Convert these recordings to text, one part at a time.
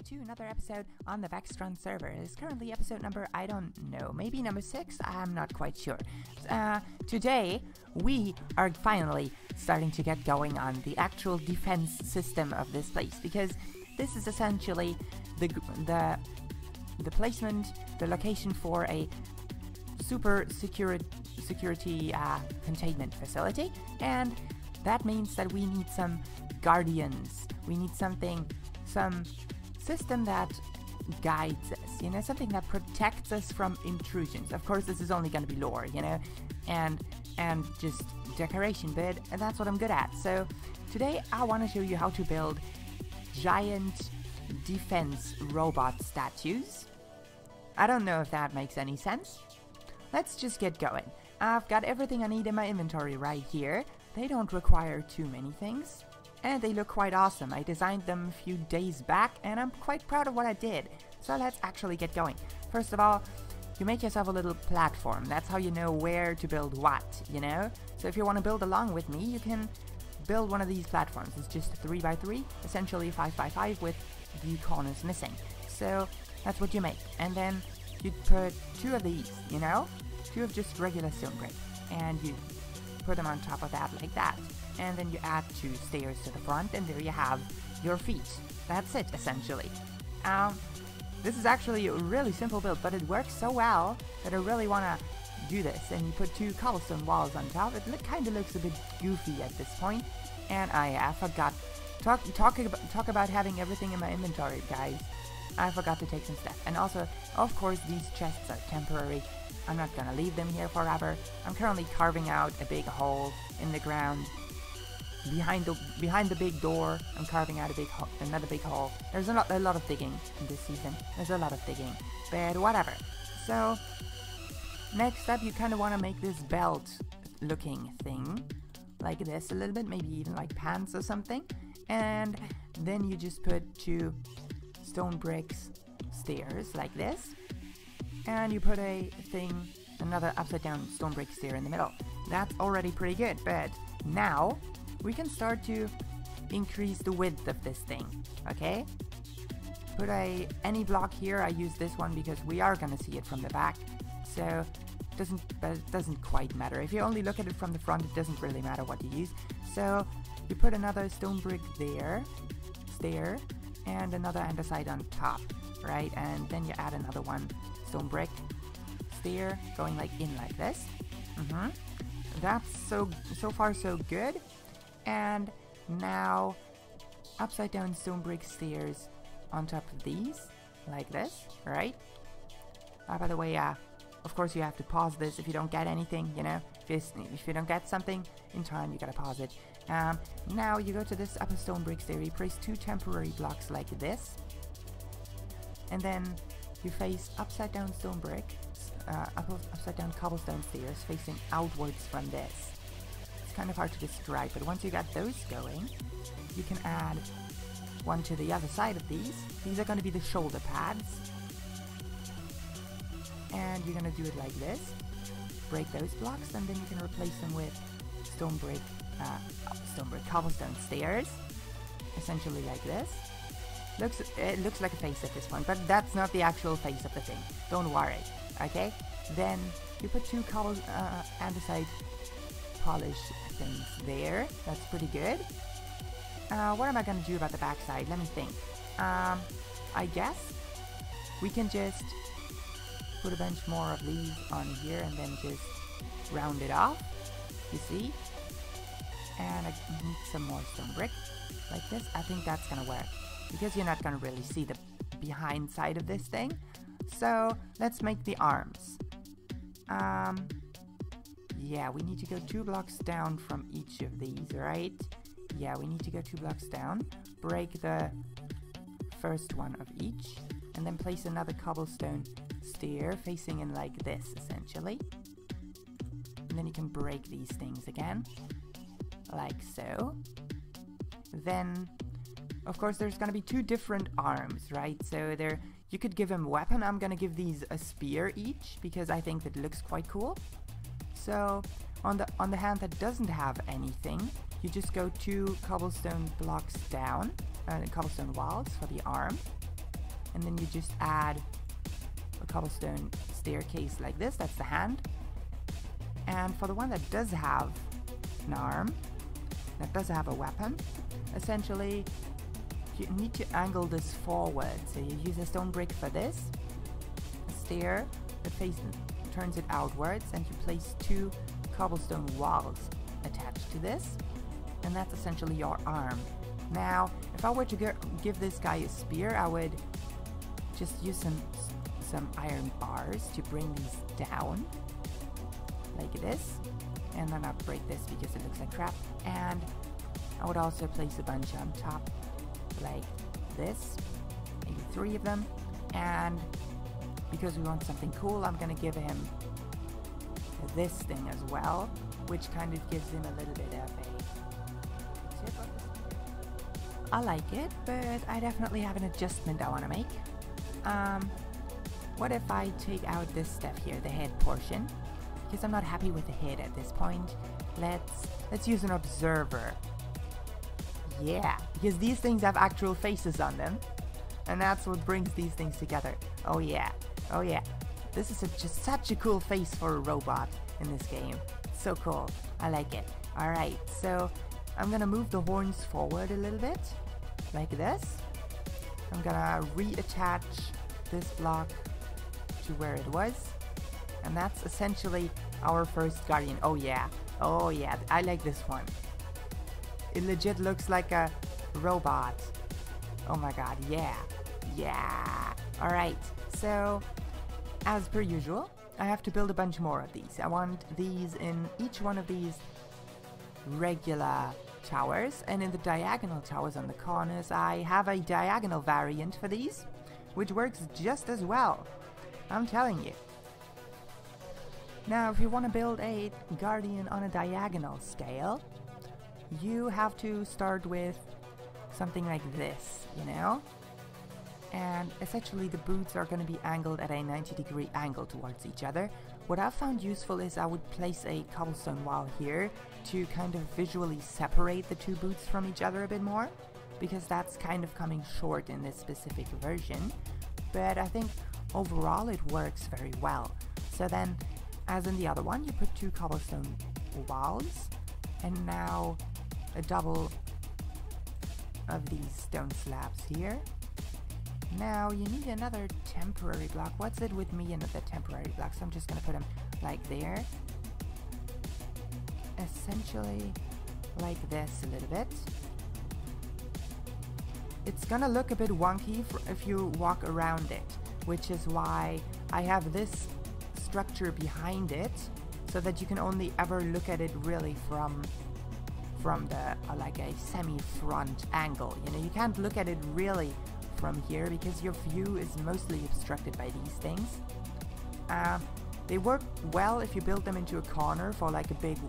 to another episode on the Vextron server. It's currently episode number, I don't know, maybe number 6? I'm not quite sure. Today, we are finally starting to get going on the actual defense system of this place, because this is essentially the placement, the location for a super security containment facility, and that means that we need some guardians. We need some system that guides us, you know, something that protects us from intrusions. Of course, this is only going to be lore, you know, and just decoration, but that's what I'm good at. So today I want to show you how to build giant defense robot statues. I don't know if that makes any sense. Let's just get going. I've got everything I need in my inventory right here. They don't require too many things, and they look quite awesome. I designed them a few days back, and I'm quite proud of what I did. So let's actually get going. First of all, you make yourself a little platform. That's how you know where to build what, you know? So if you want to build along with me, you can build one of these platforms. It's just 3x3, essentially 5x5 with the corners missing. So that's what you make. And then you put 2 of these, you know? 2 of just regular stone brick. And you put them on top of that like that. And then you add 2 stairs to the front, and there you have your feet. That's it, essentially. This is actually a really simple build, but it works so well that I really want to do this. And you put 2 cobblestone walls on top. It kind of looks a bit goofy at this point. And I forgot. Talk about having everything in my inventory, guys. I forgot to take some stuff. And also, of course, these chests are temporary. I'm not gonna leave them here forever. I'm currently carving out a big hole in the ground. Behind the big door, I'm carving out another big hole. There's a lot of digging in this season. There's a lot of digging, but whatever. So next up, you kind of want to make this belt-looking thing like this a little bit, maybe even like pants or something. And then you just put 2 stone bricks stairs like this, and you put another upside down stone brick stair in the middle. That's already pretty good, but now we can start to increase the width of this thing, okay? Put any block here. I use this one because we are gonna see it from the back, so it doesn't quite matter. If you only look at it from the front, it doesn't really matter what you use. So you put another stone brick stair, and another andesite on top, right? And then you add another one stone brick stair going like this. That's so far so good. And now upside down stone brick stairs on top of these like this, right? By the way, of course you have to pause this if you don't get anything, you know. If you don't get something in time, you gotta pause it. Now you go to this upper stone brick stair, you place 2 temporary blocks like this, and then you face upside down stone brick, upside down cobblestone stairs facing outwards from this. It's kind of hard to describe, but once you got those going, you can add one to the other side of these. These are going to be the shoulder pads, and you're going to do it like this. Break those blocks, and then you can replace them with cobblestone stairs, essentially like this. It looks like a face at this point, but that's not the actual face of the thing. Don't worry, okay? Then you put 2 andesite polish things there. That's pretty good. What am I gonna do about the backside? Let me think. I guess we can just put a bunch more of these on here and then just round it off. You see? And I need some more stone brick like this. I think that's gonna work because you're not gonna really see the behind side of this thing. So let's make the arms. Yeah, we need to go 2 blocks down from each of these, right? Yeah, we need to go 2 blocks down, break the first one of each, and then place another cobblestone stair facing in like this, essentially. And then you can break these things again, like so. Then, of course, there's gonna be 2 different arms, right? So you could give him a weapon. I'm gonna give these a spear each because I think that looks quite cool. So on the hand that doesn't have anything, you just go 2 cobblestone blocks down, cobblestone walls for the arm, and then you just add a cobblestone staircase like this. That's the hand. And for the one that does have an arm, that does have a weapon, essentially you need to angle this forward. So you use a stone brick for this, a stair that turns it outwards, and you place 2 cobblestone walls attached to this, and that's essentially your arm. Now, if I were to give this guy a spear, I would just use some iron bars to bring these down, like this, and then I'll break this because it looks like crap, and I would also place a bunch on top, like this, maybe 3 of them, and because we want something cool, I'm gonna give him this thing as well, which kind of gives him a little bit of a tip of the... I like it, but I definitely have an adjustment I want to make. What if I take out this stuff here, the head portion? Because I'm not happy with the head at this point. Let's use an observer. Yeah, because these things have actual faces on them, and that's what brings these things together. Oh yeah, oh yeah. This is just such a cool face for a robot in this game. So cool. I like it. Alright, so I'm gonna move the horns forward a little bit, like this. I'm gonna reattach this block to where it was, and that's essentially our first guardian. Oh yeah, I like this one. It legit looks like a robot. Oh my god, yeah. Alright, so as per usual, I have to build a bunch more of these. I want these in each one of these regular towers, and in the diagonal towers on the corners I have a diagonal variant for these, which works just as well. I'm telling you. Now, if you want to build a guardian on a diagonal scale, you have to start with something like this, you know? And essentially the boots are going to be angled at a 90-degree angle towards each other. What I've found useful is I would place a cobblestone wall here to kind of visually separate the 2 boots from each other a bit more, because that's kind of coming short in this specific version. But I think overall it works very well. So then, as in the other one, you put 2 cobblestone walls, and now a double of these stone slabs here. Now you need another temporary block. What's it with me and the temporary blocks? I'm just gonna put them like there. Essentially like this a little bit. It's gonna look a bit wonky if you walk around it, which is why I have this structure behind it, so that you can only ever look at it really from the like a semi-front angle. You know, you can't look at it really from here because your view is mostly obstructed by these things. They work well if you build them into a corner for like a big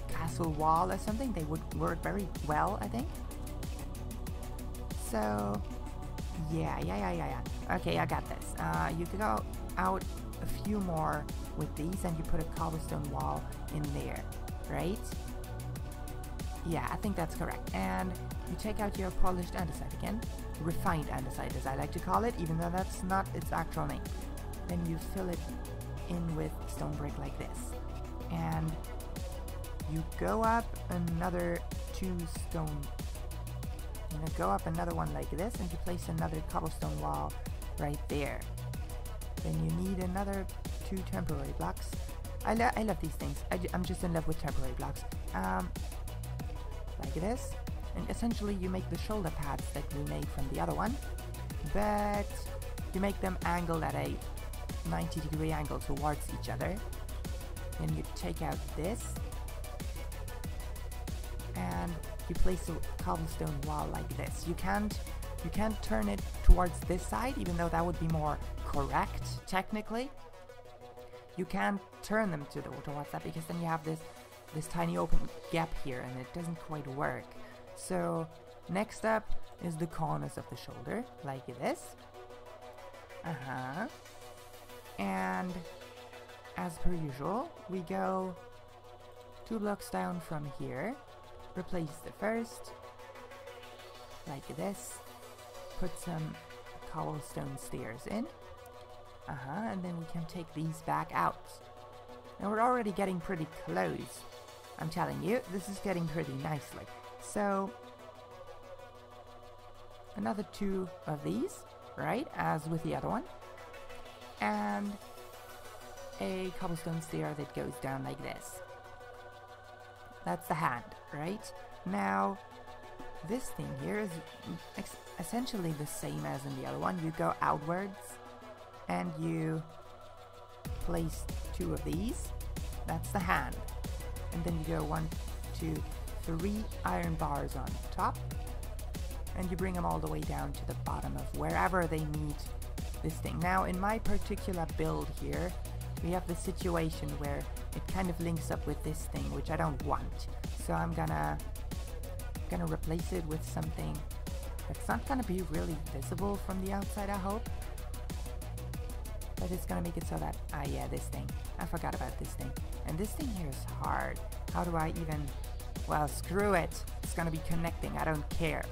castle wall or something. They would work very well, I think. So yeah. Okay, I got this. You can go out a few more with these, and you put a cobblestone wall in there, right? Yeah, I think that's correct. And you take out your polished andesite again. Refined andesite, as I like to call it, even though that's not its actual name. Then you fill it in with stone brick like this. And you go up another 2 stone. You know, go up another one like this, and you place another cobblestone wall right there. Then you need another 2 temporary blocks. I love these things. I'm just in love with temporary blocks. Like this. And essentially you make the shoulder pads that we made from the other one, but you make them angled at a 90-degree angle towards each other. Then you take out this, and you place a cobblestone wall like this. You can't turn it towards this side, even though that would be more correct technically. You can't turn them towards that, because then you have this tiny open gap here, and it doesn't quite work. So next up is the corners of the shoulder, like this. And as per usual, we go 2 blocks down from here, replace the first, like this, put some cobblestone stairs in. And then we can take these back out. And we're already getting pretty close. I'm telling you, this is getting pretty nicely. So, another 2 of these, right, as with the other one. And a cobblestone stair that goes down like this. That's the hand, right? Now, this thing here is essentially the same as in the other one. You go outwards and you place 2 of these. That's the hand. And then you go 1, 2, 3 iron bars on top. And you bring them all the way down to the bottom of wherever they meet this thing. Now, in my particular build here, we have the situation where it kind of links up with this thing, which I don't want. So I'm gonna replace it with something that's not gonna be really visible from the outside, I hope. But it's gonna make it so that, yeah, this thing. I forgot about this thing. And this thing here is hard. How do I even, well, screw it. It's gonna be connecting, I don't care.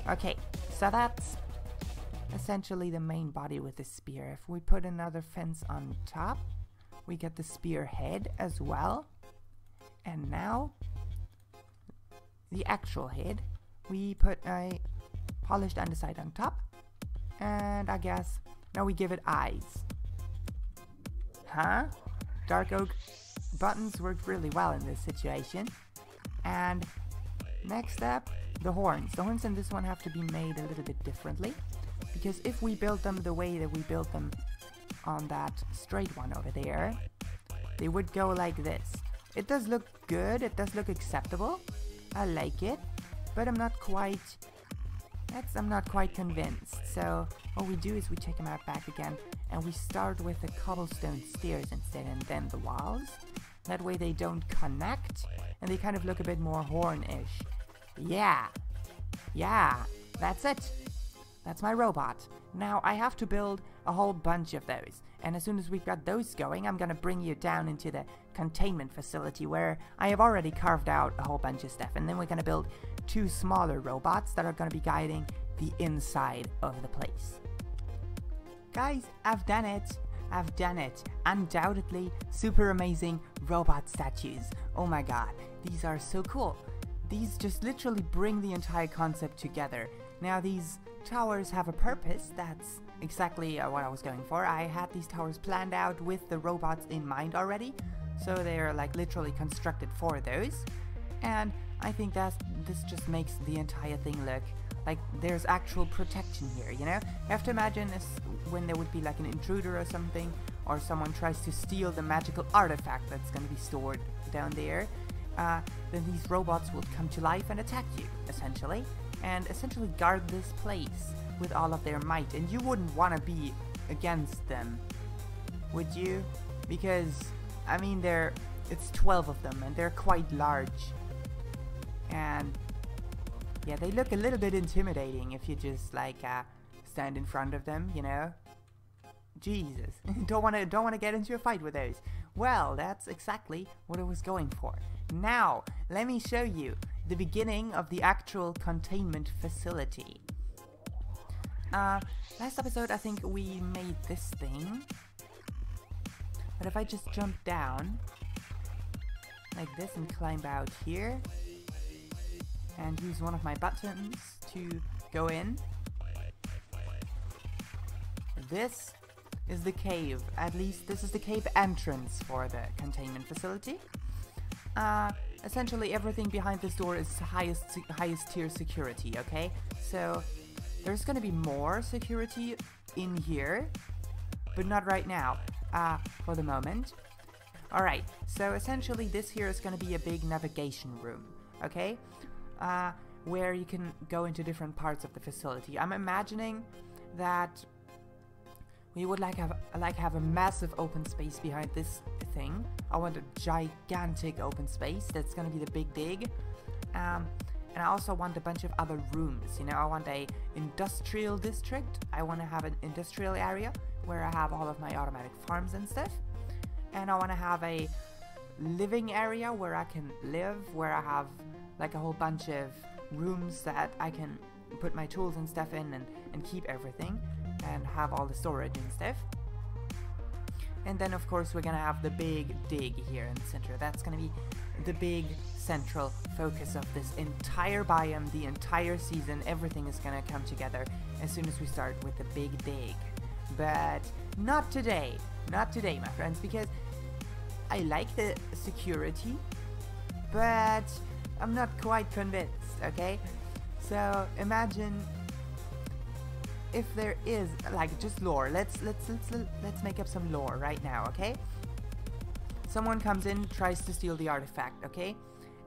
Okay, so that's essentially the main body with the spear. If we put another fence on top, we get the spear head as well. And now, the actual head, we put a polished underside on top. And I guess, now we give it eyes. Huh? Dark oak buttons worked really well in this situation. And next up, the horns. The horns in this one have to be made a little bit differently. Because if we build them the way that we built them on that straight one over there, they would go like this. It does look good, it does look acceptable. I like it, but I'm not quite convinced. So what we do is we take them out back again and we start with the cobblestone stairs instead and then the walls. That way they don't connect and they kind of look a bit more horn-ish. Yeah, that's it. That's my robot. Now I have to build a whole bunch of those. And as soon as we've got those going, I'm gonna bring you down into the containment facility where I have already carved out a whole bunch of stuff. And then we're gonna build 2 smaller robots that are gonna be guiding the inside of the place. Guys, I've done it. I've done it. Undoubtedly super amazing robot statues. Oh my god, these are so cool. These just literally bring the entire concept together. Now these towers have a purpose. That's exactly what I was going for. I had these towers planned out with the robots in mind already, so they're like literally constructed for those. And I think this just makes the entire thing look like there's actual protection here, you know? You have to imagine when there would be like an intruder or something, or someone tries to steal the magical artifact that's going to be stored down there, then these robots would come to life and attack you, essentially, and essentially guard this place with all of their might. And you wouldn't want to be against them, would you? Because, I mean, it's 12 of them, and they're quite large. And, yeah, they look a little bit intimidating if you just, like, stand in front of them, you know? Jesus, don't want to get into a fight with those. Well, that's exactly what I was going for. Now, let me show you the beginning of the actual containment facility. Last episode I think we made this thing. But if I just jump down like this and climb out here and use one of my buttons to go in, this is the cave. At least this is the cave entrance for the containment facility. Essentially everything behind this door is highest tier security, okay? So there's gonna be more security in here, but not right now, for the moment. Alright, so essentially this here is gonna be a big navigation room, okay? Where you can go into different parts of the facility. I'm imagining that we would have a massive open space behind this thing. I want a gigantic open space that's gonna be the big dig. And I also want a bunch of other rooms, you know. I want a industrial district. I want to have an industrial area where I have all of my automatic farms and stuff. And I want to have a living area where I can live, where I have like a whole bunch of rooms that I can put my tools and stuff in and keep everything. and have all the storage and stuff. And then of course we're gonna have the big dig here in the center. That's gonna be the big central focus of this entire biome, the entire season. Everything is gonna come together as soon as we start with the big dig. But not today, my friends, because I like the security, but I'm not quite convinced, okay? So imagine if there is like just lore. Let's make up some lore right now, okay? Someone comes in, tries to steal the artifact, okay?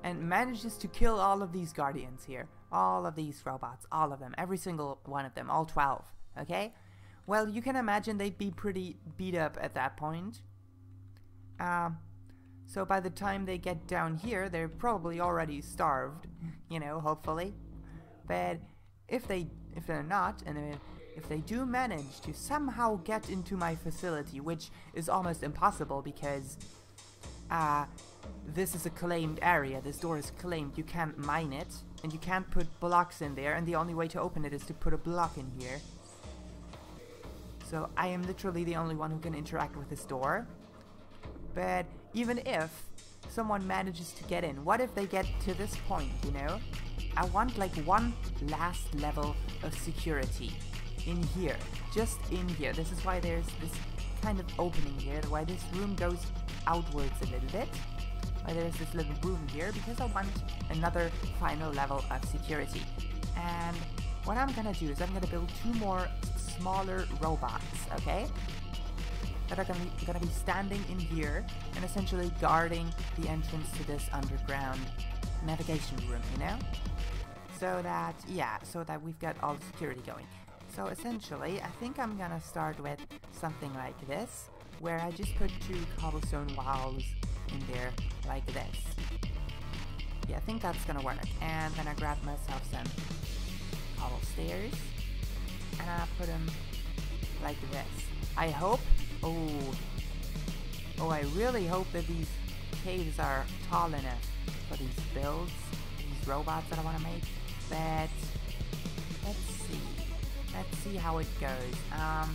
And manages to kill all of these guardians here. All of these robots, all of them, every single one of them, all 12, okay? Well, you can imagine they'd be pretty beat up at that point. So by the time they get down here, they're probably already starved, you know, hopefully. But if they're not, and if they do manage to somehow get into my facility, which is almost impossible because this is a claimed area, this door is claimed, you can't mine it, and you can't put blocks in there, and the only way to open it is to put a block in here. So I am literally the only one who can interact with this door. But even if someone manages to get in, what if they get to this point, you know? I want like one last level of security in here, just in here. This is why there's this kind of opening here, why this room goes outwards a little bit, why there's this little room here, because I want another final level of security. And what I'm gonna do is I'm gonna build 2 more smaller robots, okay? That are gonna be standing in here and essentially guarding the entrance to this underground navigation room, you know? So that, yeah, so that we've got all the security going. So essentially, I think I'm gonna start with something like this, where I just put 2 cobblestone walls in there, like this. Yeah, I think that's gonna work. And then I grab myself some cobble stairs, and I put them like this. I hope, oh, I really hope that these caves are tall enough for these builds, these robots that I want to make. But let's see how it goes. I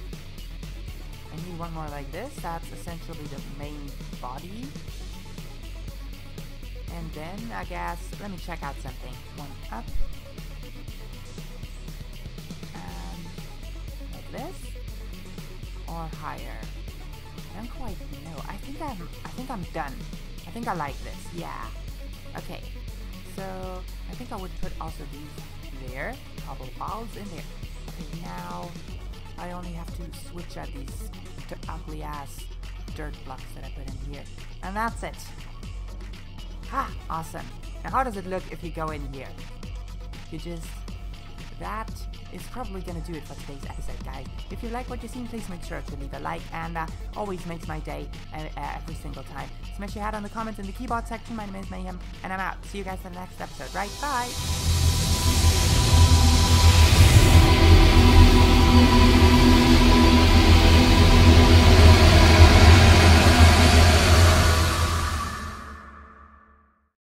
need one more like this. That's essentially the main body. And then I guess, let me check out something. One up. And like this. Or higher. I don't quite know. I think I'm done. I think I like this. Yeah. Okay. So I think I would put also these there. Cobble balls in there. Okay, now I only have to switch out these ugly ass dirt blocks that I put in here. And that's it. Ha! Awesome. Now how does it look if you go in here? You just... That is probably gonna do it for today's episode, guys. If you like what you've seen, please make sure to leave a like, and always makes my day every single time. Smash your hat on the comments in the keyboard section. My name is Mayhem, and I'm out. See you guys in the next episode, right? Bye!